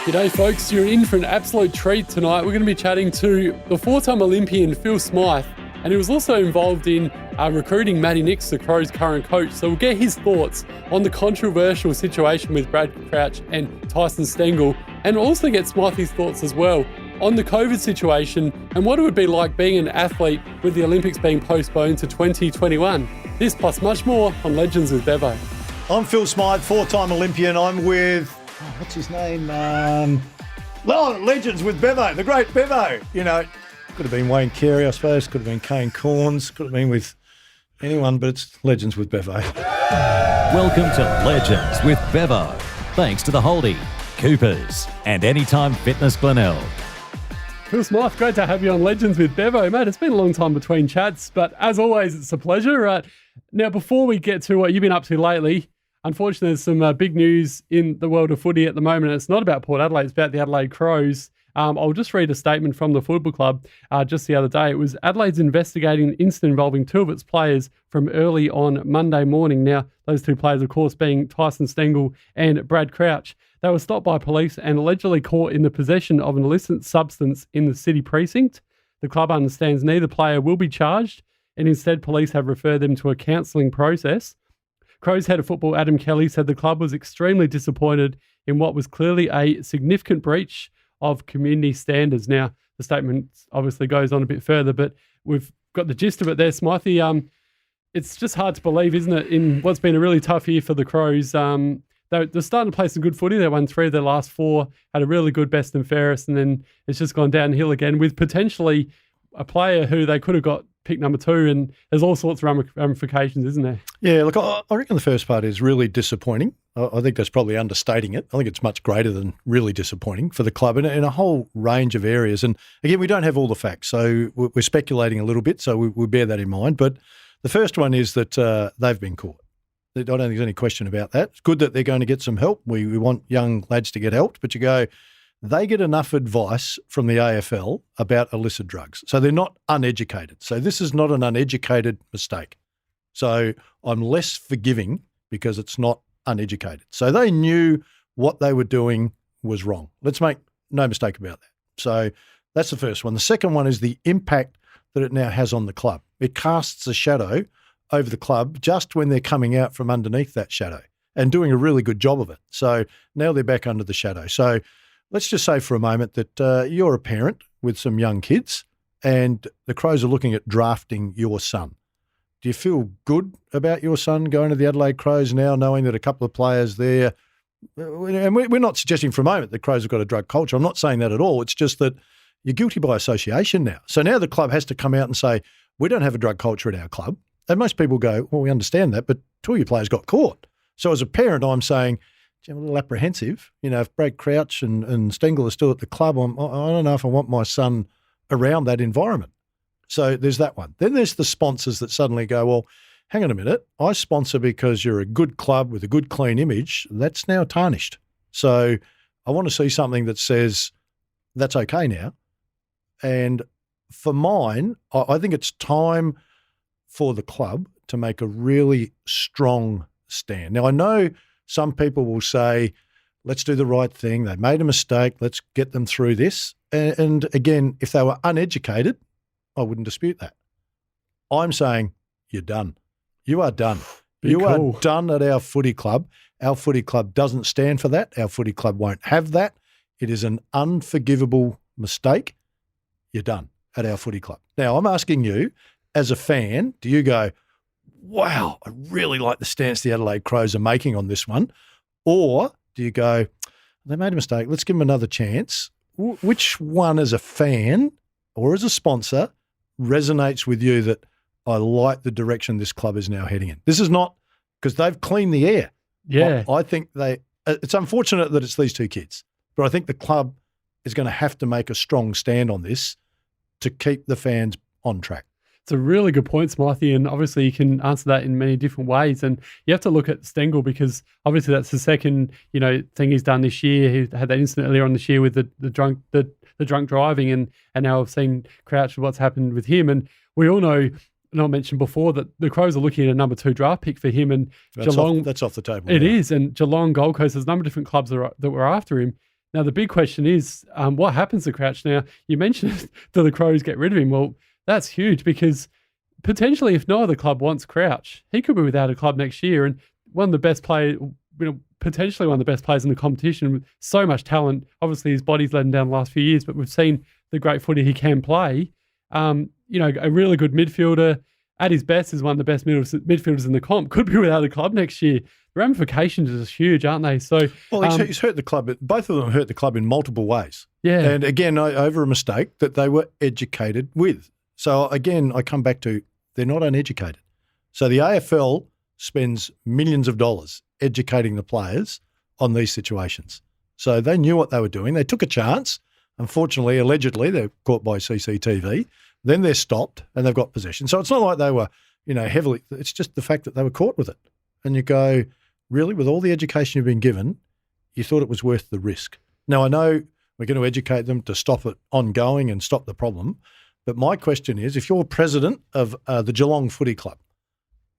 G'day folks, you're in for an absolute treat tonight. We're going to be chatting to the four-time Olympian Phil Smyth, and he was also involved in recruiting Matty Nix, the Crows' current coach. So we'll get his thoughts on the controversial situation with Brad Crouch and Tyson Stengle, and we'll also get Smythy's thoughts as well on the COVID situation and what it would be like being an athlete with the Olympics being postponed to 2021. This plus much more on Legends with Bevo. I'm Phil Smyth, four-time Olympian. I'm with, what's his name? Legends with Bevo, the great Bevo. You know, could have been Wayne Carey, I suppose. Could have been Kane Corns. Could have been with anyone, but it's Legends with Bevo. Welcome to Legends with Bevo. Thanks to the Holdie, Coopers, and Anytime Fitness Glenelg. Phil Smyth, great to have you on Legends with Bevo, mate. It's been a long time between chats, but as always, it's a pleasure. Now, before we get to what you've been up to lately, unfortunately, there's some big news in the world of footy at the moment. It's not about Port Adelaide, it's about the Adelaide Crows. I'll just read a statement from the football club just the other day. It was Adelaide's investigating an incident involving two of its players from early on Monday morning. Now, those two players, of course, being Tyson Stengle and Brad Crouch. They were stopped by police and allegedly caught in the possession of an illicit substance in the city precinct. The club understands neither player will be charged, and instead police have referred them to a counselling process. Crows head of football Adam Kelly said the club was extremely disappointed in what was clearly a significant breach of community standards. Now, the statement obviously goes on a bit further, but we've got the gist of it there, Smythy. It's just hard to believe, isn't it, in what's been a really tough year for the Crows. They're starting to play some good footy. They won 3 of their last 4, had a really good best and fairest, and then it's just gone downhill again with potentially a player who they could have got pick number 2, and there's all sorts of ramifications, isn't there? Yeah, look, I reckon the first part is really disappointing. I think that's probably understating it. I think it's much greater than really disappointing for the club in a whole range of areas. And again, we don't have all the facts, so we're speculating a little bit, so we bear that in mind. But the first one is that they've been caught. I don't think there's any question about that. It's good that they're going to get some help. We want young lads to get helped, but you go, they get enough advice from the AFL about illicit drugs. So they're not uneducated. So this is not an uneducated mistake. So I'm less forgiving because it's not uneducated. So they knew what they were doing was wrong. Let's make no mistake about that. So that's the first one. The second one is the impact that it now has on the club. It casts a shadow over the club just when they're coming out from underneath that shadow and doing a really good job of it. So now they're back under the shadow. So let's just say for a moment that you're a parent with some young kids and the Crows are looking at drafting your son. Do you feel good about your son going to the Adelaide Crows now, knowing that a couple of players there, and we're not suggesting for a moment the Crows have got a drug culture. I'm not saying that at all. It's just that you're guilty by association now. So now the club has to come out and say, we don't have a drug culture at our club. And most people go, well, we understand that, but 2 of your players got caught. So as a parent, I'm saying, I'm a little apprehensive. You know, if Brad Crouch and Stengle are still at the club, I don't know if I want my son around that environment. So there's that one. Then there's the sponsors that suddenly go, well, hang on a minute. I sponsor because you're a good club with a good, clean image. That's now tarnished. So I want to see something that says that's okay now. And for mine, I think it's time for the club to make a really strong stand. Now, I know some people will say, let's do the right thing. They made a mistake. Let's get them through this. And again, if they were uneducated, I wouldn't dispute that. I'm saying you're done. You are done. You are done at our footy club. Our footy club doesn't stand for that. Our footy club won't have that. It is an unforgivable mistake. You're done at our footy club. Now, I'm asking you, as a fan, do you go, wow, I really like the stance the Adelaide Crows are making on this one? Or do you go, they made a mistake, let's give them another chance? Which one as a fan or as a sponsor resonates with you that I like the direction this club is now heading in? This is not because they've cleaned the air. Yeah. I think it's unfortunate that it's these two kids, but I think the club is going to have to make a strong stand on this to keep the fans on track. It's a really good point, Smythy, and obviously you can answer that in many different ways. And you have to look at Stengle because obviously that's the second, thing he's done this year. He had that incident earlier on this year with the drunk driving, and now I've seen Crouch, what's happened with him. And we all know, and I mentioned before, that the Crows are looking at a number 2 draft pick for him, and that's Geelong. That's off the table. It is, and Geelong, Gold Coast, there's a number of different clubs that were after him. Now, the big question is, what happens to Crouch now? You mentioned, do the Crows get rid of him? Well, that's huge because potentially if no other club wants Crouch, he could be without a club next year. And one of the best players, potentially one of the best players in the competition with so much talent. Obviously, his body's let him down the last few years, but we've seen the great footy he can play. A really good midfielder. At his best is one of the best midfielders in the comp. Could be without a club next year. The ramifications are huge, aren't they? So, he's hurt the club. Both of them hurt the club in multiple ways. Yeah. And again, over a mistake that they were educated with. So again, I come back to they're not uneducated. So the AFL spends millions of dollars educating the players on these situations. So they knew what they were doing. They took a chance. Unfortunately, allegedly, they're caught by CCTV. Then they're stopped and they've got possession. So it's not like they were, heavily. It's just the fact that they were caught with it. And you go, really, with all the education you've been given, you thought it was worth the risk. Now, I know we're going to educate them to stop it ongoing and stop the problem. But my question is, if you're president of the Geelong Footy Club,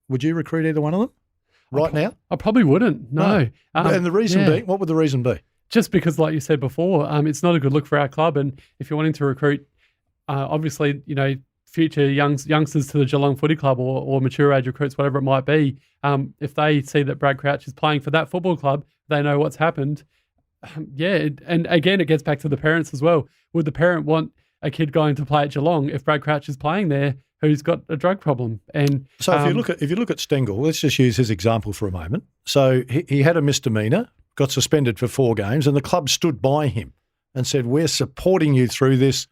would you recruit either one of them now? I probably wouldn't, no. And the reason being, what would the reason be? Just because, like you said before, it's not a good look for our club. And if you're wanting to recruit, obviously, future youngsters to the Geelong Footy Club or mature age recruits, whatever it might be, if they see that Brad Crouch is playing for that football club, they know what's happened. And again, it gets back to the parents as well. Would the parent want a kid going to play at Geelong if Brad Crouch is playing there who's got a drug problem? And so if you look at Stengle, let's just use his example for a moment. So he had a misdemeanor, got suspended for 4 games, and the club stood by him and said, "We're supporting you through this."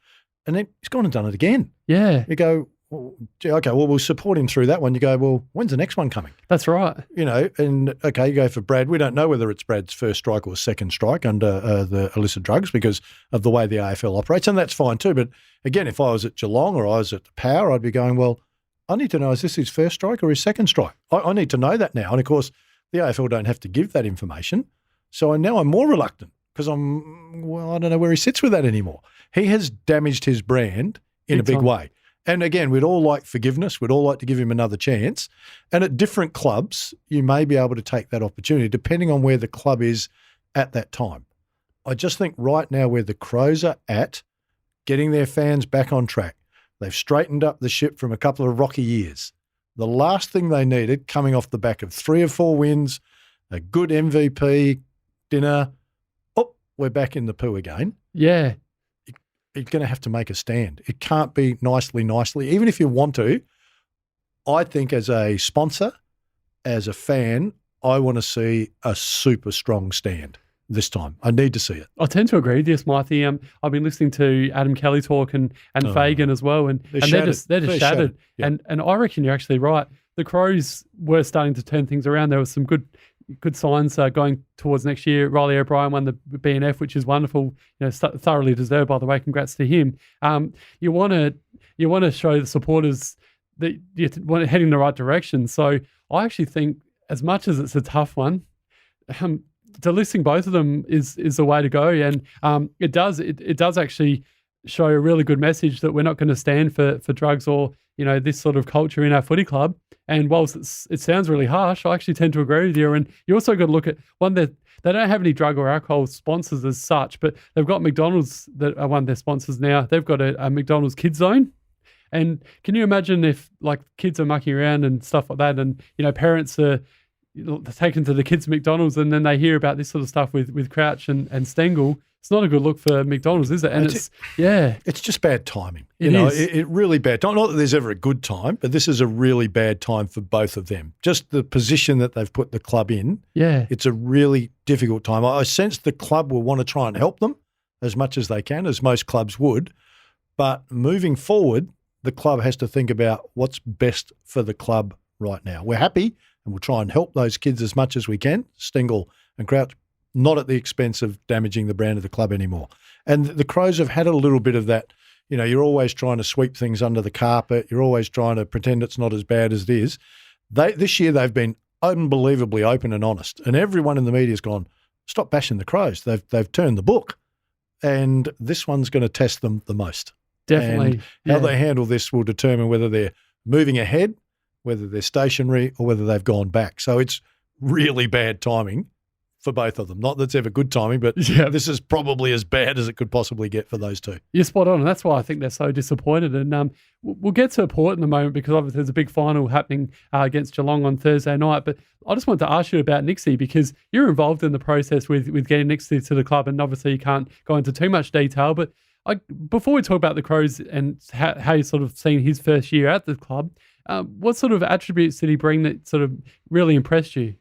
And then he's gone and done it again. Yeah. You go, well, okay, well, we'll support him through that one. You go, well, when's the next one coming? That's right. And okay, you go for Brad. We don't know whether it's Brad's first strike or second strike under the illicit drugs because of the way the AFL operates, and that's fine too. But again, if I was at Geelong or I was at Power, I'd be going, well, I need to know, is this his first strike or his second strike? I need to know that now. And of course, the AFL don't have to give that information. So now I'm more reluctant because I don't know where he sits with that anymore. He has damaged his brand in a big way. And again, we'd all like forgiveness. We'd all like to give him another chance. And at different clubs, you may be able to take that opportunity depending on where the club is at that time. I just think right now where the Crows are at, getting their fans back on track, they've straightened up the ship from a couple of rocky years. The last thing they needed, coming off the back of 3 or 4 wins, a good MVP dinner, we're back in the poo again. Yeah. You're going to have to make a stand. It can't be nicely. Even if you want to, I think as a sponsor, as a fan, I want to see a super strong stand this time. I need to see it. I tend to agree with you, Smythy. I've been listening to Adam Kelly talk and Fagan as well, and they're just shattered. Yeah. And I reckon you're actually right. The Crows were starting to turn things around. There was some good signs going towards next year. Riley O'Brien won the BNF, which is wonderful. Thoroughly deserved, by the way. Congrats to him. You want to show the supporters that you're heading in the right direction. So I actually think, as much as it's a tough one, delisting both of them is the way to go, and it does actually show a really good message that we're not going to stand for drugs or this sort of culture in our footy club. And whilst it sounds really harsh, I actually tend to agree with you. And you also got to look at one that they don't have any drug or alcohol sponsors as such, but they've got McDonald's that are one of their sponsors now. They've got a McDonald's kids zone. And can you imagine if kids are mucking around and stuff like that, and parents are taken to the kids' McDonald's, and then they hear about this sort of stuff with Crouch and Stengle? It's not a good look for McDonald's, is it? And it's just bad timing. It really bad time. Not that there's ever a good time, but this is a really bad time for both of them. Just the position that they've put the club in. Yeah. It's a really difficult time. I sense the club will want to try and help them as much as they can, as most clubs would. But moving forward, the club has to think about what's best for the club right now. We're happy and we'll try and help those kids as much as we can, Stengle and Crouch, not at the expense of damaging the brand of the club anymore. And the Crows have had a little bit of that. You're always trying to sweep things under the carpet. You're always trying to pretend it's not as bad as it is. This year they've been unbelievably open and honest, and everyone in the media has gone, stop bashing the Crows. They've turned the book, and this one's going to test them the most. Definitely. And how they handle this will determine whether they're moving ahead, whether they're stationary, or whether they've gone back. So it's really bad timing for both of them. Not that it's ever good timing, but this is probably as bad as it could possibly get for those two. You're spot on, and that's why I think they're so disappointed. And we'll get to Port in a moment because obviously there's a big final happening against Geelong on Thursday night. But I just wanted to ask you about Nixie because you're involved in the process with getting Nixie to the club, and obviously you can't go into too much detail. But before we talk about the Crows and how you sort of seen his first year at the club, what sort of attributes did he bring that sort of really impressed you?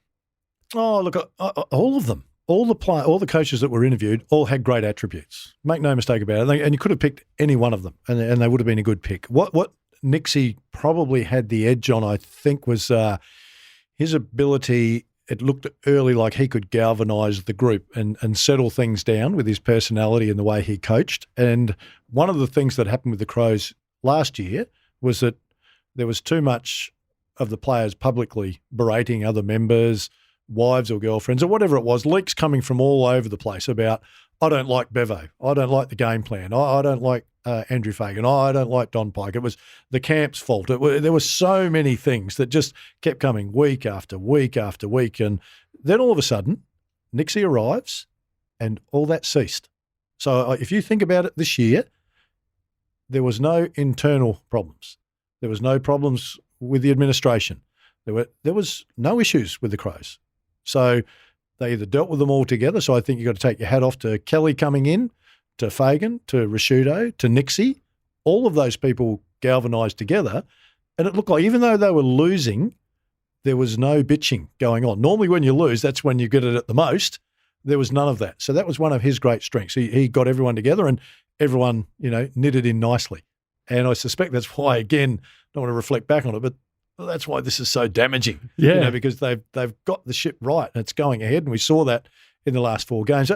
Oh, look, all of them. All the coaches that were interviewed all had great attributes. Make no mistake about it. And you could have picked any one of them, and they would have been a good pick. What Nixie probably had the edge on, I think, was his ability. It looked early like he could galvanise the group and settle things down with his personality and the way he coached. And one of the things that happened with the Crows last year was that there was too much of the players publicly berating other members, wives or girlfriends or whatever it was, leaks coming from all over the place about, I don't like Bevo, I don't like the game plan, I don't like Andrew Fagan, I don't like Don Pike. It was the camp's fault. There were so many things that just kept coming week after week after week. And then all of a sudden, Nixie arrives and all that ceased. So if you think about it this year, there was no internal problems. There was no problems with the administration. There was no issues with the Crows. So they either dealt with them all together. So I think you've got to take your hat off to Kelly coming in, to Fagan, to Rashudo, to Nixie. All of those people galvanised together. And it looked like even though they were losing, there was no bitching going on. Normally when you lose, that's when you get it at the most. There was none of that. So that was one of his great strengths. He got everyone together and everyone, knitted in nicely. And I suspect that's why, again, I don't want to reflect back on it, but that's why this is so damaging. Yeah. Because they've got the ship right and it's going ahead. And we saw that in the last 4 games.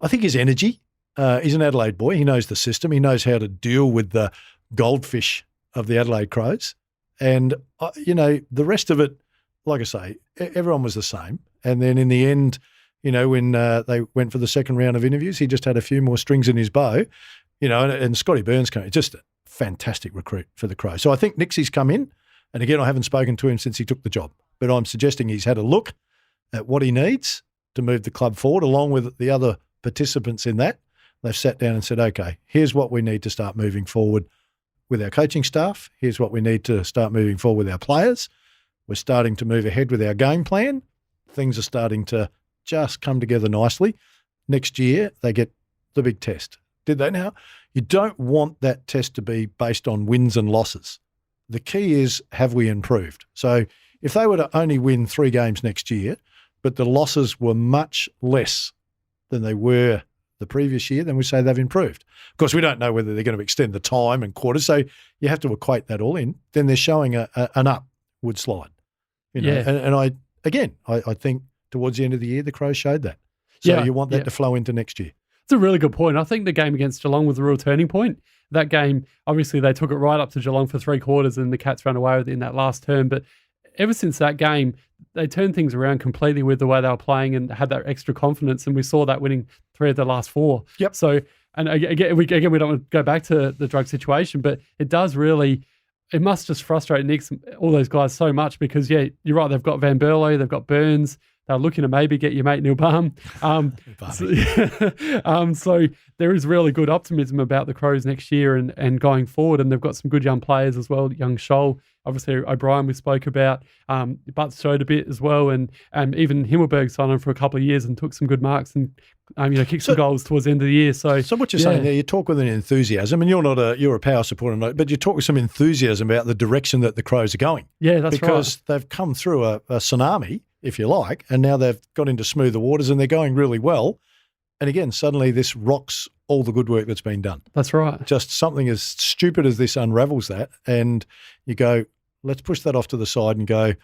I think his energy, he's an Adelaide boy. He knows the system. He knows how to deal with the goldfish of the Adelaide Crows. And, the rest of it, like I say, everyone was the same. And then in the end, when they went for the second round of interviews, he just had a few more strings in his bow, and Scotty Burns came, just a fantastic recruit for the Crows. So I think Nixie's come in. And again, I haven't spoken to him since he took the job, but I'm suggesting he's had a look at what he needs to move the club forward, along with the other participants in that. They've sat down and said, okay, here's what we need to start moving forward with our coaching staff. Here's what we need to start moving forward with our players. We're starting to move ahead with our game plan. Things are starting to just come together nicely. Next year, they get the big test. Did they now? You don't want that test to be based on wins and losses. The key is, have we improved? So if they were to only win 3 games next year, but the losses were much less than they were the previous year, then we say they've improved. Of course, we don't know whether they're going to extend the time and quarters, so you have to equate that all in. Then they're showing an upward slide. Yeah. And I think towards the end of the year, the Crows showed that. So you want that to flow into next year. It's a really good point. I think the game against Geelong was a real turning point. That game, obviously, they took it right up to Geelong for 3 quarters and the Cats ran away with it in that last term. But ever since that game, they turned things around completely with the way they were playing and had that extra confidence. And we saw that winning 3 of the last 4. Yep. So, and again, we don't want to go back to the drug situation, but it does really, it must just frustrate Nick, all those guys so much because, you're right, they've got Van Berlo, they've got Burns. They're looking to maybe get your mate Neil Baum. So there is really good optimism about the Crows next year and going forward. And they've got some good young players as well. Young Scholl, obviously O'Brien we spoke about. Butts showed a bit as well. And even Himmelberg signed on for a couple of years and took some good marks and kicked some goals towards the end of the year. So what you're saying there, you talk with an enthusiasm, and you're a power supporter, but you talk with some enthusiasm about the direction that the Crows are going. Yeah, that's right. Because they've come through a tsunami, if you like, and now they've got into smoother waters and they're going really well. And again, suddenly this rocks all the good work that's been done. That's right. Just something as stupid as this unravels that, and you go, let's push that off to the side and go,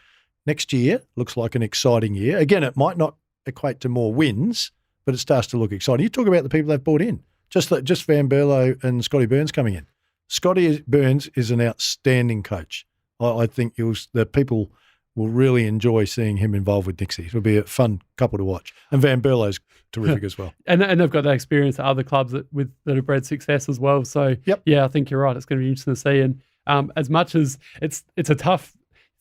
next year looks like an exciting year. Again, it might not equate to more wins, but it starts to look exciting. You talk about the people they've brought in, just Van Berlo and Scotty Burns coming in. Scotty Burns is an outstanding coach. I think the people will really enjoy seeing him involved with Nixie. It'll be a fun couple to watch. And Van Berlo's terrific as well. And they've got that experience at other clubs that have bred success as well. So, I think you're right. It's going to be interesting to see. And as much as it's a tough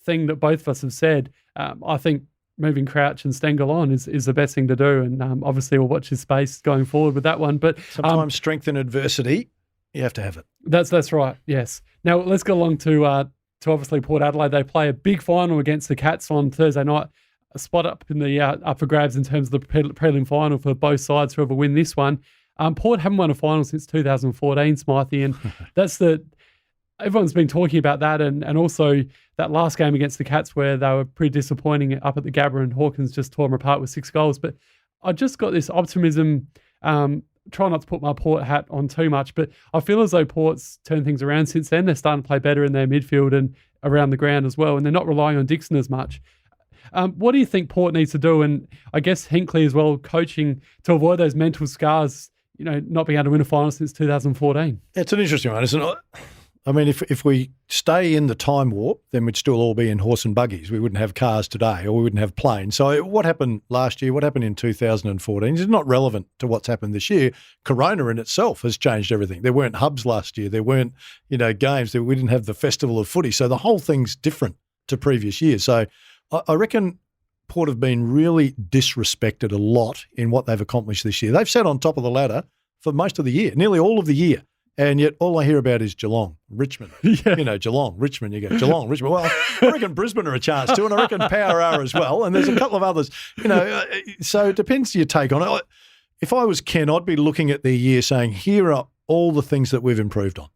thing that both of us have said, I think moving Crouch and Stengle on is the best thing to do. And obviously we'll watch his space going forward with that one. But sometimes strength in adversity, you have to have it. That's right, yes. Now let's go along to obviously Port Adelaide. They play a big final against the Cats on Thursday night. A spot up in the up for grabs in terms of the prelim final for both sides, whoever win this one. Port haven't won a final since 2014, Smythy, and everyone's been talking about that, and also that last game against the Cats where they were pretty disappointing up at the Gabba and Hawkins just tore them apart with 6 goals. But I just got this optimism, try not to put my Port hat on too much, but I feel as though Port's turned things around since then. They're starting to play better in their midfield and around the ground as well, and they're not relying on Dixon as much. What do you think Port needs to do? And I guess Hinkley as well, coaching to avoid those mental scars, not being able to win a final since 2014. It's an interesting one, isn't it? I mean, if we stay in the time warp, then we'd still all be in horse and buggies. We wouldn't have cars today, or we wouldn't have planes. So what happened last year, what happened in 2014 is not relevant to what's happened this year. Corona in itself has changed everything. There weren't hubs last year. There weren't, games. We didn't have the festival of footy. So the whole thing's different to previous years. So I reckon Port have been really disrespected a lot in what they've accomplished this year. They've sat on top of the ladder for most of the year, nearly all of the year. And yet all I hear about is Geelong, Richmond. Yeah. Geelong, Richmond. You go, Geelong, Richmond. Well, I reckon Brisbane are a chance too, and I reckon Power are as well. And there's a couple of others. So it depends your take on it. If I was Ken, I'd be looking at their year saying, here are all the things that we've improved on.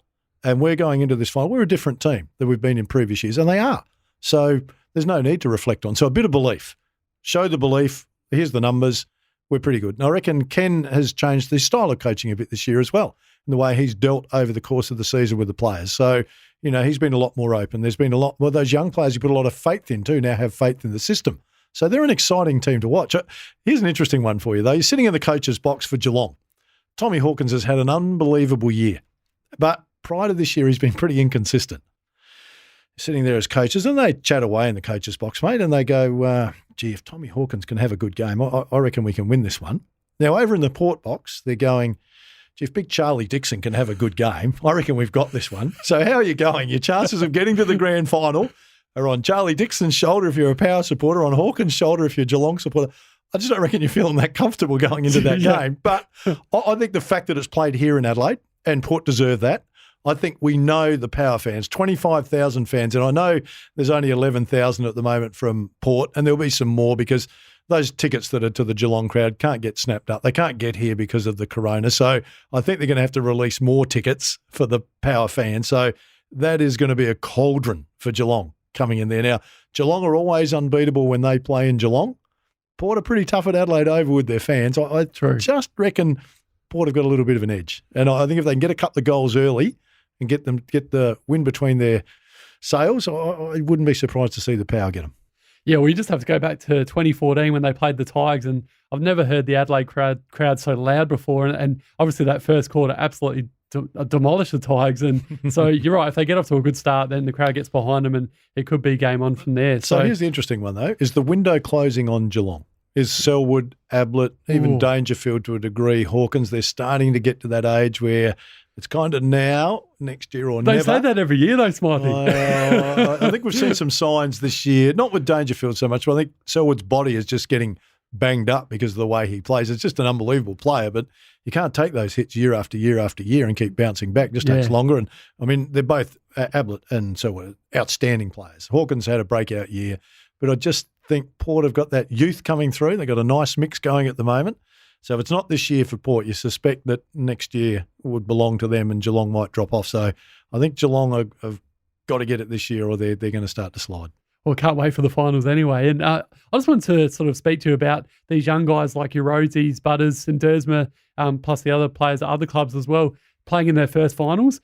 And we're going into this final. We're a different team than we've been in previous years, and they are. So there's no need to reflect on. So a bit of belief. Show the belief. Here's the numbers. We're pretty good. And I reckon Ken has changed his style of coaching a bit this year as well, in the way he's dealt over the course of the season with the players. So, he's been a lot more open. There's been a lot more. Those young players you put a lot of faith in too now have faith in the system. So they're an exciting team to watch. Here's an interesting one for you, though. You're sitting in the coach's box for Geelong. Tommy Hawkins has had an unbelievable year. But prior to this year, he's been pretty inconsistent. Sitting there as coaches, and they chat away in the coach's box, mate, and they go, if Tommy Hawkins can have a good game, I reckon we can win this one. Now, over in the Port box, they're going, if big Charlie Dixon can have a good game, I reckon we've got this one. So how are you going? Your chances of getting to the grand final are on Charlie Dixon's shoulder if you're a Power supporter, on Hawkins' shoulder if you're a Geelong supporter. I just don't reckon you're feeling that comfortable going into that game. But I think the fact that it's played here in Adelaide, and Port deserve that, I think we know the Power fans, 25,000 fans, and I know there's only 11,000 at the moment from Port, and there'll be some more because those tickets that are to the Geelong crowd can't get snapped up. They can't get here because of the corona. So I think they're going to have to release more tickets for the Power fans. So that is going to be a cauldron for Geelong coming in there. Now, Geelong are always unbeatable when they play in Geelong. Port are pretty tough at Adelaide Oval with their fans. I just reckon Port have got a little bit of an edge. And I think if they can get a couple of goals early and get the win between their sails, I wouldn't be surprised to see the Power get them. Yeah, we just have to go back to 2014 when they played the Tigers, and I've never heard the Adelaide crowd so loud before. And obviously that first quarter absolutely demolished the Tigers. And so you're right, if they get off to a good start, then the crowd gets behind them and it could be game on from there. So here's the interesting one, though, is the window closing on Geelong. Is Selwood, Ablett, even Dangerfield to a degree, Hawkins, they're starting to get to that age where it's kind of now, next year or never. They say that every year, though, Smythy. I think we've seen some signs this year, not with Dangerfield so much, but I think Selwood's body is just getting banged up because of the way he plays. It's just an unbelievable player, but you can't take those hits year after year after year and keep bouncing back. It just takes longer. And, I mean, they're both, Ablett and Selwood, outstanding players. Hawkins had a breakout year, but I just think Port have got that youth coming through. They've got a nice mix going at the moment. So if it's not this year for Port, you suspect that next year would belong to them and Geelong might drop off. So I think Geelong have got to get it this year or they're going to start to slide. Well, can't wait for the finals anyway. And I just wanted to sort of speak to you about these young guys like your Rosies, Butters and Dersma, plus the other players at other clubs as well, playing in their first finals.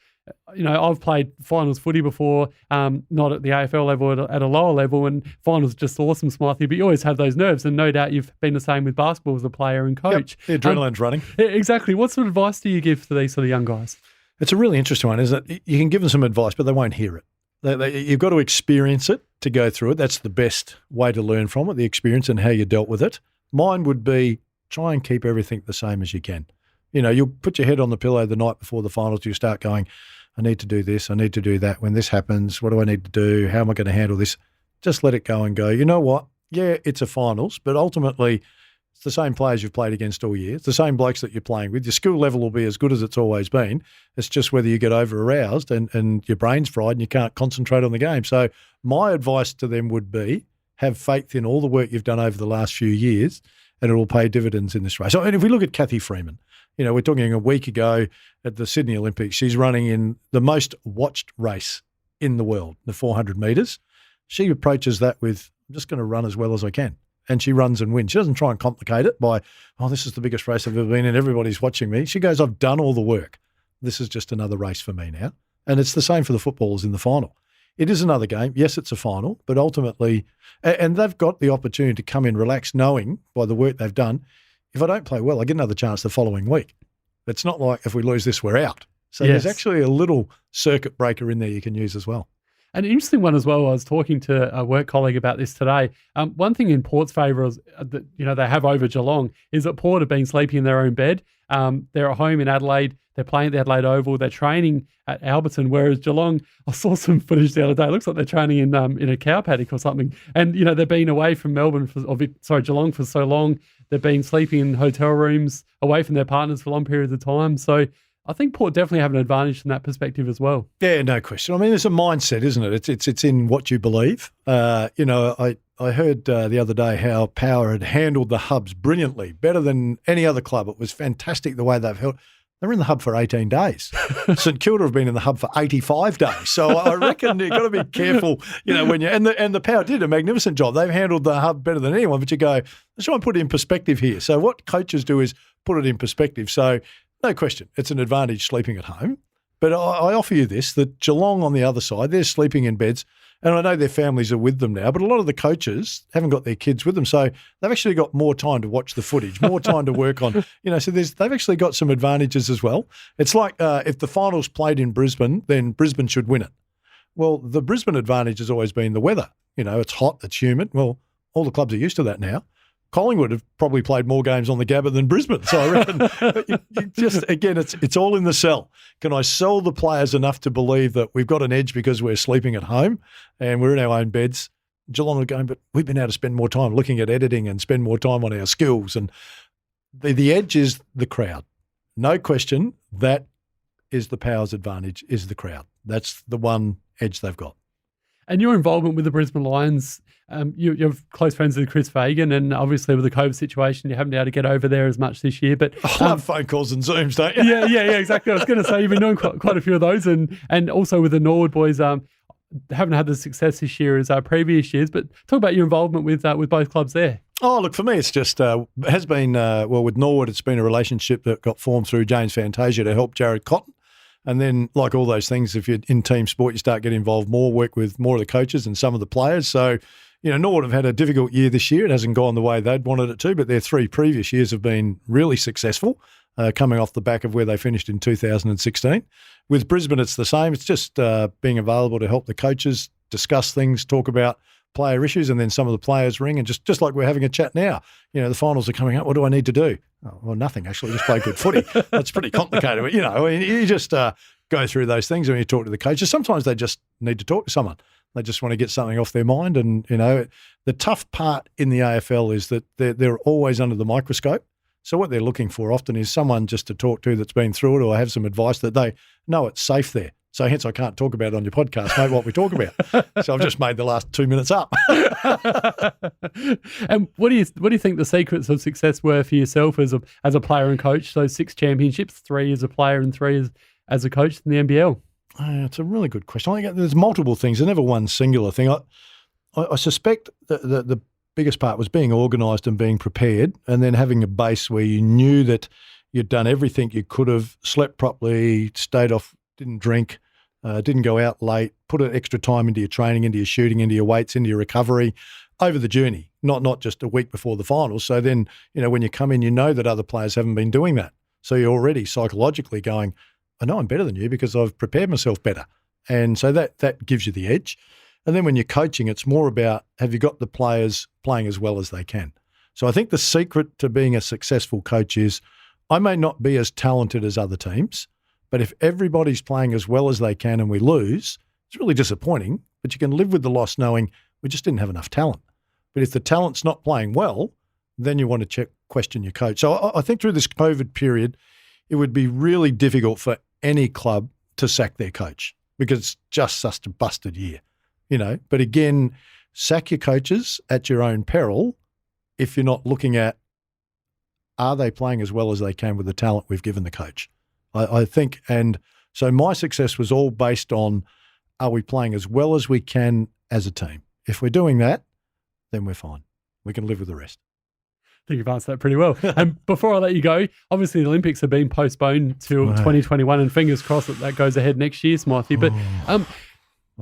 You know, I've played finals footy before, not at the AFL level, at a lower level, and finals are just awesome, Smythy, but you always have those nerves, and no doubt you've been the same with basketball as a player and coach. Yep, the adrenaline's running. Exactly. What sort of advice do you give to these sort of young guys? It's a really interesting one, isn't it? You can give them some advice, but they won't hear it. You've got to experience it to go through it. That's the best way to learn from it, the experience and how you dealt with it. Mine would be try and keep everything the same as you can. You know, you'll put your head on the pillow the night before the finals, you start going, I need to do this, I need to do that. When this happens, what do I need to do? How am I going to handle this? Just let it go and go, you know what? yeah, it's a finals, but ultimately it's the same players you've played against all year. It's the same blokes that you're playing with. Your skill level will be as good as it's always been. It's just whether you get over-aroused and your brain's fried and you can't concentrate on the game. So my advice to them would be have faith in all the work you've done over the last few years and it will pay dividends in this race. And if we look at Kathy Freeman, we're talking a week ago at the Sydney Olympics, she's running in the most watched race in the world, the 400 metres. She approaches that with, I'm just going to run as well as I can. And she runs and wins. She doesn't try and complicate it by, this is the biggest race I've ever been in. Everybody's watching me. She goes, I've done all the work. This is just another race for me now. And it's the same for the footballers in the final. It is another game. Yes, it's a final, but ultimately, and they've got the opportunity to come in relaxed knowing by the work they've done, if I don't play well, I get another chance the following week. It's not like if we lose this, we're out. So There's actually a little circuit breaker in there you can use as well. An interesting one as well, I was talking to a work colleague about this today. One thing in Port's favour is that they have over Geelong is that Port have been sleeping in their own bed. They're at home in Adelaide. They're playing at the Adelaide Oval. They're training at Alberton, whereas Geelong, I saw some footage the other day. It looks like they're training in a cow paddock or something. And, they've been away from Geelong for so long. They've been sleeping in hotel rooms, away from their partners for long periods of time. So I think Port definitely have an advantage from that perspective as well. Yeah, no question. I mean, it's a mindset, isn't it? It's in what you believe. I heard the other day how Power had handled the hubs brilliantly, better than any other club. It was fantastic the way they've held. They were in the hub for 18 days. St Kilda have been in the hub for 85 days. So I reckon you've got to be careful, when you and the Power did a magnificent job. They've handled the hub better than anyone. But you go, let's try and put it in perspective here. So what coaches do is put it in perspective. So no question, it's an advantage sleeping at home. But I offer you this, that Geelong on the other side, they're sleeping in beds. And I know their families are with them now, but a lot of the coaches haven't got their kids with them. So they've actually got more time to watch the footage, more time to work on, so they've actually got some advantages as well. It's like if the finals played in Brisbane, then Brisbane should win it. Well, the Brisbane advantage has always been the weather. It's hot, it's humid. Well, all the clubs are used to that now. Collingwood have probably played more games on the Gabba than Brisbane. So I reckon it's all in the sell. Can I sell the players enough to believe that we've got an edge because we're sleeping at home and we're in our own beds? Geelong are going, but we've been able to spend more time looking at editing and spend more time on our skills. And the edge is the crowd. No question, that is the Power's advantage, is the crowd. That's the one edge they've got. And your involvement with the Brisbane Lions, you're close friends with Chris Fagan, and obviously with the COVID situation, you haven't been able to get over there as much this year. But I love phone calls and Zooms, don't you? Yeah, exactly. I was going to say you've been doing quite a few of those, and also with the Norwood boys, haven't had the success this year as previous years. But talk about your involvement with both clubs there. Oh, look, for me, it's just has been with Norwood, it's been a relationship that got formed through James Fantasia to help Jared Cotton. And then, like all those things, if you're in team sport, you start getting involved more, work with more of the coaches and some of the players. So, Norwood have had a difficult year this year. It hasn't gone the way they'd wanted it to, but their 3 previous years have been really successful, coming off the back of where they finished in 2016. With Brisbane, it's the same. It's just being available to help the coaches discuss things, talk about player issues, and then some of the players ring, and just like we're having a chat now, the finals are coming up. What do I need to do? Oh, well, nothing, actually. Just play good footy. That's pretty complicated. But, you just go through those things when you talk to the coaches. Sometimes they just need to talk to someone. They just want to get something off their mind. And, the tough part in the AFL is that they're always under the microscope. So what they're looking for often is someone just to talk to that's been through it or have some advice that they know it's safe there. So hence I can't talk about it on your podcast, mate, what we talk about. So I've just made the last 2 minutes up. And what do you think the secrets of success were for yourself as a player and coach? Those 6 championships, 3 as a player and 3 as a coach in the NBL. It's a really good question. I think there's multiple things. There's never one singular thing. I suspect the biggest part was being organised and being prepared, and then having a base where you knew that you'd done everything you could have, slept properly, stayed off, didn't drink, didn't go out late, put an extra time into your training, into your shooting, into your weights, into your recovery over the journey, not just a week before the finals. So then, when you come in, you know that other players haven't been doing that. So you're already psychologically going, I know I'm better than you because I've prepared myself better. And so that gives you the edge. And then when you're coaching, it's more about, have you got the players playing as well as they can? So I think the secret to being a successful coach is, I may not be as talented as other teams, but if everybody's playing as well as they can and we lose, it's really disappointing, but you can live with the loss knowing we just didn't have enough talent. But if the talent's not playing well, then you want to question your coach. So I think through this COVID period, it would be really difficult for any club to sack their coach because it's just such a busted year, But again, sack your coaches at your own peril if you're not looking at, are they playing as well as they can with the talent we've given the coach? I think, and so my success was all based on, are we playing as well as we can as a team? If we're doing that, then we're fine. We can live with the rest. I think you've answered that pretty well. And before I let you go, obviously the Olympics have been postponed till 2021, and fingers crossed that goes ahead next year, Smythy. But I'm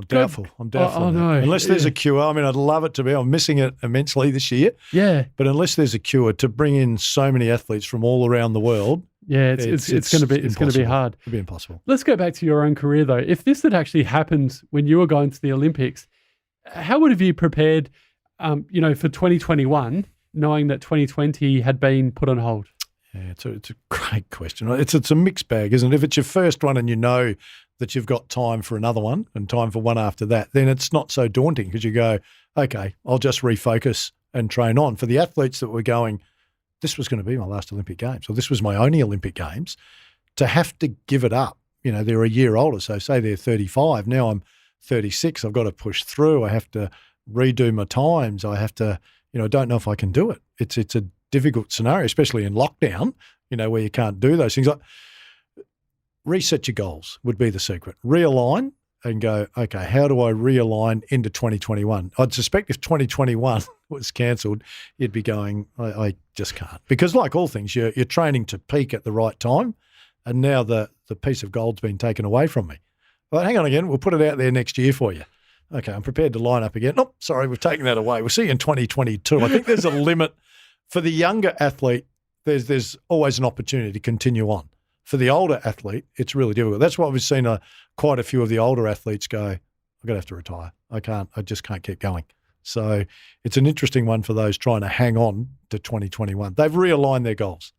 doubtful. Oh, no. Unless there's a cure. I mean, I'd love it to be. I'm missing it immensely this year. Yeah. But unless there's a cure to bring in so many athletes from all around the world, it's going to be hard. It'd be impossible. Let's go back to your own career though. If this had actually happened when you were going to the Olympics, how would have you prepared, for 2021, knowing that 2020 had been put on hold? Yeah, it's a great question. It's a mixed bag, isn't it? If it's your first one and you know that you've got time for another one and time for one after that, then it's not so daunting because you go, okay, I'll just refocus and train on. For the athletes that were going, this was going to be my last Olympic Games, or this was my only Olympic Games, to have to give it up. They're a year older, so say they're 35. Now I'm 36. I've got to push through. I have to redo my times. I have to, I don't know if I can do it. It's a difficult scenario, especially in lockdown, where you can't do those things. Like, reset your goals would be the secret. Realign and go, okay, how do I realign into 2021? I'd suspect if 2021 was cancelled, you'd be going, I just can't. Because like all things, you're training to peak at the right time, and now the piece of gold's been taken away from me. Well, hang on again, we'll put it out there next year for you. Okay, I'm prepared to line up again. Nope, sorry, we've taken that away. We'll see you in 2022. I think there's a limit. For the younger athlete, there's always an opportunity to continue on. For the older athlete, it's really difficult. That's why we've seen quite a few of the older athletes go, I'm going to have to retire. I just can't keep going. So it's an interesting one for those trying to hang on to 2021. They've realigned their goals.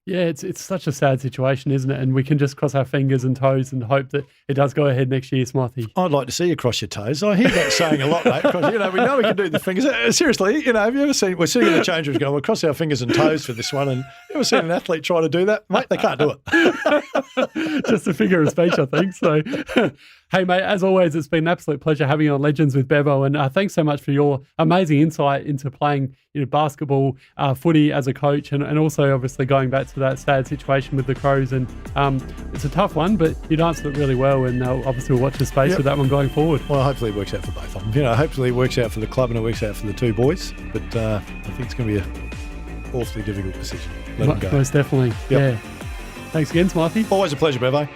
Yeah, it's such a sad situation, isn't it? And we can just cross our fingers and toes and hope that it does go ahead next year, Smythy. I'd like to see you cross your toes. I hear that saying a lot, mate, because, we know we can do the fingers. Seriously, have you ever seen, we're sitting in the change rooms going, we'll cross our fingers and toes for this one, and you ever seen an athlete try to do that? Mate, they can't do it. Just a figure of speech, I think. So, hey, mate, as always, it's been an absolute pleasure having you on Legends with Bevo, and thanks so much for your amazing insight into playing basketball, footy as a coach, and also obviously going back to that sad situation with the Crows. And it's a tough one, but you'd answered it really well, and obviously we'll watch the space with that one going forward. Well, hopefully it works out for both of them. Hopefully it works out for the club and it works out for the two boys, but I think it's going to be an awfully difficult decision. Let them go. Most definitely. Yep. Yeah. Thanks again, Smythy. Always a pleasure, Bevo.